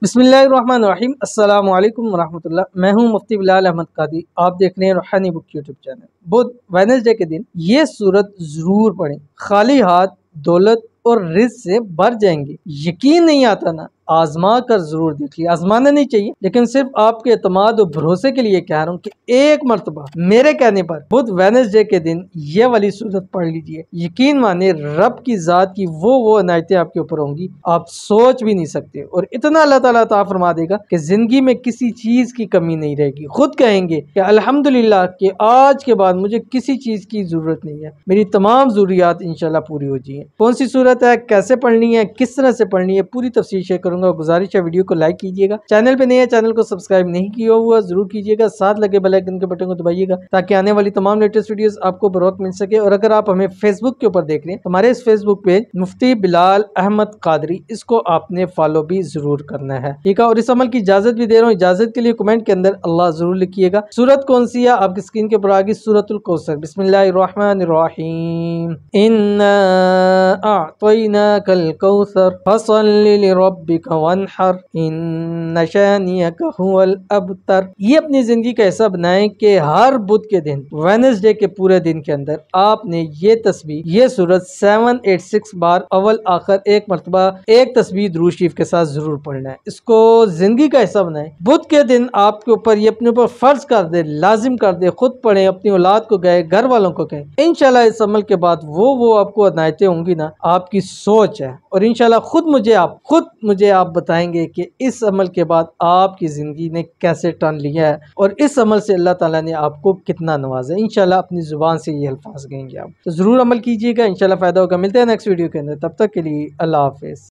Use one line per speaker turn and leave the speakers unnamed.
बिस्मिल्लाहिर्रहमानिर्रहीम अस्सलाम वालेकुम वरहमतुल्लाह। मैं हूं मुफ्ती बिलाल अहमद कादी। आप देख रहे हैं रूहानी बुक यूट्यूब चैनल। बुध वेडनेसडे के दिन ये सूरत जरूर पढ़ें। खाली हाथ दौलत और रिज़्क से भर जाएंगे। यकीन नहीं आता ना, आजमा कर जरूर देखिए। आजमाना नहीं चाहिए, लेकिन सिर्फ आपके एतमाद और भरोसे के लिए कह रहा हूँ कि एक मरतबा मेरे कहने पर बुध वेडनेसडे के दिन ये वाली सूरत पढ़ लीजिए। यकीन माने रब की जात की वो अनायतें आपके ऊपर होंगी, आप सोच भी नहीं सकते। और इतना अल्लाह ताला अता फरमा देगा कि जिंदगी में किसी चीज की कमी नहीं रहेगी। खुद कहेंगे कि अल्हम्दुलिल्लाह कि आज के बाद मुझे किसी चीज की जरूरत नहीं है, मेरी तमाम जरूरियात इंशाल्लाह पूरी हो जाएंगी। कौन सी सूरत है, कैसे पढ़नी है, किस तरह से पढ़नी है, पूरी तफसील शेयर करूंगा। गुजारिश है वीडियो को लाइक कीजिएगा। चैनल पे नए है, चैनल को सब्सक्राइब नहीं किया हुआ जरूर कीजिएगा। साथ लगे बेल आइकन के बटन को दबाइएगा ताकि आने वाली तमाम लेटेस्ट वीडियोस आपको बरोत मिल सके। और अगर आप हमें फेसबुक के ऊपर देख रहे हैं तो हमारे इस फेसबुक पेज मुफ्ती बिलाल अहमद कादरी, इसको आपने फॉलो भी जरूर करना है, ठीक है। और इस अमल की इजाजत भी दे रहा हूँ। इजाजत के लिए कमेंट के अंदर अल्लाह जरूर लिखिएगा। सूरत कौन सी है आपकी स्क्रीन के ऊपर आ गई, सूरतुल कौसर। बिस्मिल्लाहिर्रहमानिर्रहीम। इन्ना अअतैनाकल कौसर फसल्लि लिरब्बिका वन्हर इन्न शानियका हुवल अबतर। ये अपनी जिंदगी का ऐसा बनाएं कि हर बुध के दिन, वेडनेसडे के पूरे दिन के अंदर आपने ये तस्बीह, ये सूरत 786 बार अव्वल आखिर एक मरतबा एक तस्बीह दुरूद शरीफ के साथ जरूर पढ़ना है। इसको जिंदगी का हिस्सा बनाएं। बुध के दिन आपके ऊपर ये अपने ऊपर फर्ज कर दे, लाजिम कर दे, खुद पढ़े, अपनी औलाद को कहे, घर वालों को कहे। इंशाल्लाह इस अमल के बाद वो आपको अनायतें होंगी ना, आपकी सोच है। और इंशाल्लाह खुद मुझे आप बताएंगे कि इस अमल के बाद आपकी जिंदगी ने कैसे टर्न लिया है और इस अमल से अल्लाह ताला ने आपको कितना नवाजा है। इंशाल्लाह अपनी जुबान से ये अल्फाज कहेंगे आप, तो जरूर अमल कीजिएगा। इंशाल्लाह फायदा होगा। मिलते हैं नेक्स्ट वीडियो के अंदर, तब तक के लिए अल्लाह हाफिज।